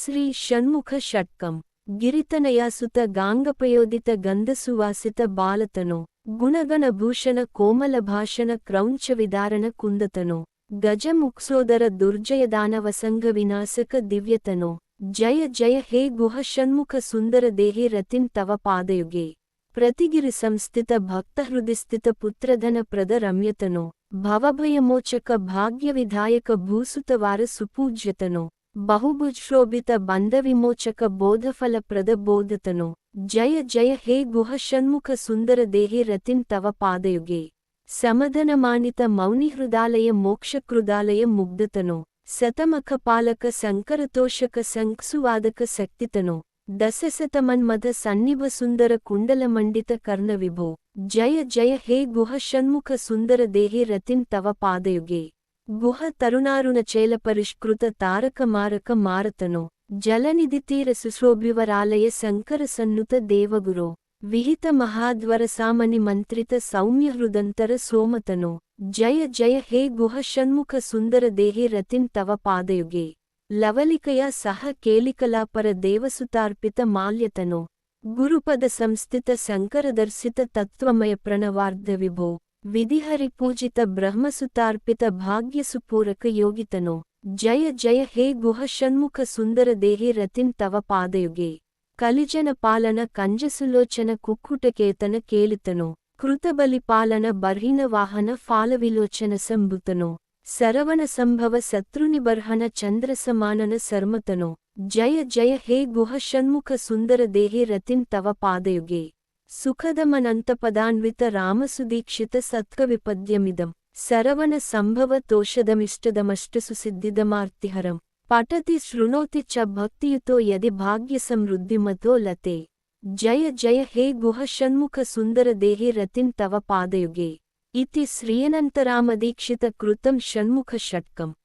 ಶ್ರೀ ಷಣ್ಮುಖ ಷಟ್ಕಂ ಗಿರಿತನಯಾಸುತ ಗಾಂಗಪಯೋದಿತ ಗಂಧಸುವಾಸಿತ ಬಾಲತನೋ ಗುಣಗಣ ಭೂಷಣ ಕೋಮಲ ಭಾಷಣ ಕ್ರೌಂಚ ವಿದಾರಣ ಕುಂದತನೋ ಗಜಮುಕ್ಸೋದರ ದುರ್ಜಯದಾನವಸಂಗ ವಿನಾಶಕ ದಿವ್ಯತನೋ ಜಯ ಜಯ ಹೇ ಗುಹ ಷಣ್ಮುಖ ಸುಂದರ ದೇಹಿ ರತಿಂ ತವ ಪಾದಯುಗೆ ಪ್ರತಿಗಿರಿ ಸಂಸ್ಥಿತ ಭಕ್ತಹೃದಿಸ್ಥಿತ ಪುತ್ರಧನ ಪ್ರದ ರಮ್ಯತನೋ ಭವಭಯಮೋಚಕ ಭಾಗ್ಯವಿಧಾಯಕ ಭೂಸುತವಾರ ಸುಪೂಜ್ಯತನೋ ಬಹುಭುಜೋಭಿತ ಬಂಧವಿಮೋಚಕ ಬೋಧಫಲಪ್ರದ ಬೋಧತನೋ ಜಯ ಜಯ ಹೇ ಗುಹ ಷಣ್ಮುಖ ಸುಂದರ ದೇಹಿ ರತಿಂ ತವ ಪಾದಯುಗೆ ಸಮಧನಮಾನಿತ ಮೌನಿಹೃದಾಲಯ ಮೋಕ್ಷಕೃದಾಲಯ ಮುಗ್ಧತನೋ ಸತಮಖಪಾಲಕ ಸಂಕರತೋಷಕ ಸಂಕ್ಸುವಾದಕ ಶಕ್ತಿತನೋ ದಶಶತಮನ್ಮಥ ಸನ್ನಿಭ ಸುಂದರ ಕುಂಡಲಮಂಡಿತ ಕರ್ಣವಿಭೋ ಜಯ ಜಯ ಹೇ ಗುಹ ಷಣ್ಮುಖ ಸುಂದರ ದೇಹಿ ರತಿಂ ತವ ಪಾದಯುಗೆ ಗುಹ ತರುಣಾರುಣ ಚೇಲಪರಿಷ್ಕೃತ ತಾರಕ ಮಾರಕ ಮಾರತನೋ ಜಲನಿಧಿತೀರ ಸುಶೋಭಿವರಾಲಯ ಸಂಕರ ಸನ್ನುತ ದೇವಗುರೋ ವಿಹಿತ ಮಹಾದ್ವರ ಸಾಮನಿ ಮಂತ್ರಿತ ಸೌಮ್ಯ ಹೃದಂತರ ಸೋಮತನೋ ಜಯ ಜಯ ಹೇ ಗುಹ ಷಣ್ಮುಖ ಸುಂದರ ದೇಹಿ ರತಿಂ ತವ ಪಾದಯುಗೆ ಲವಲಿಕಯ ಸಹ ಕೇಲಿಕಲಾಪರ ದೇವಸುತಾರ್ಪಿತ ಮಾಲ್ಯತನೋ ಗುರುಪದ ಸಂಸ್ಥಿತ ಸಂಕರದರ್ಶಿತ ತತ್ವಮಯ ಪ್ರಣವಾರ್ಧ ವಿಭೋ ವಿಧಿಹರಿಪೂಜಿತ ಬ್ರಹ್ಮಸುತಾರ್ಪಿತ ಭಾಗ್ಯಸುಪೂರಕ ಯೋಗಿತನೋ ಜಯ ಜಯ ಹೇ ಗುಹ ಷಣ್ಮುಖ ಸುಂದರ ದೇಹಿ ರತಿಂ ತವ ಪಾದಯುಗೆ ಕಲಿಜನ ಪಾಲನ ಕಂಜಸುಲೋಚನ ಕುಕ್ಕುಟಕೇತನ ಕೇಲಿತನೋ ಕೃತಬಲಿಪಾಲನ ಬರ್ಹಿನ ವಾಹನ ಫಾಲವಿಲೋಚನ ಸಂಭುತನೋ ಸರವಣ ಸಂಭವ ಶತ್ರುನಿಬರ್ಹನ ಚಂದ್ರಸಮಾನನ ಸರ್ಮತನೋ ಜಯ ಜಯ ಹೇ ಗುಹ ಷಣ್ಮುಖ ಸುಂದರ ದೇಹಿ ರತಿಂ ತವ ಪಾದಯುಗೆ ಸುಖದಮನಂತಪದಾನ್ವಿತ ರಾಮಸುದೀಕ್ಷಿತ ಸತ್ಕವಿಪದ್ಯಮಿದಂ ಸರವಣ ಸಂಭವ ತೋಷದಮಿಷ್ಟದಮಷ್ಟಸುಸಿದ್ಧಿದಮಾರ್ತಿಹರಂ ಪಠತಿ ಶೃಣೋತಿ ಚ ಭಕ್ತಿಯುತೋ ಯದಿ ಭಾಗ್ಯಸಮೃದ್ಧಿಮತೋ ಲತೆ ಜಯ ಜಯ ಹೇ ಗುಹ ಷಣ್ಮುಖ ಸುಂದರ ದೇಹಿ ರತಿಂ ತವ ಪಾದಯುಗೆ ಇತಿ ಶ್ರೀಯನಂತರಾಮದೀಕ್ಷಿತ ಕೃತಂ ಷಣ್ಮುಖ ಷಟ್ಕಂ।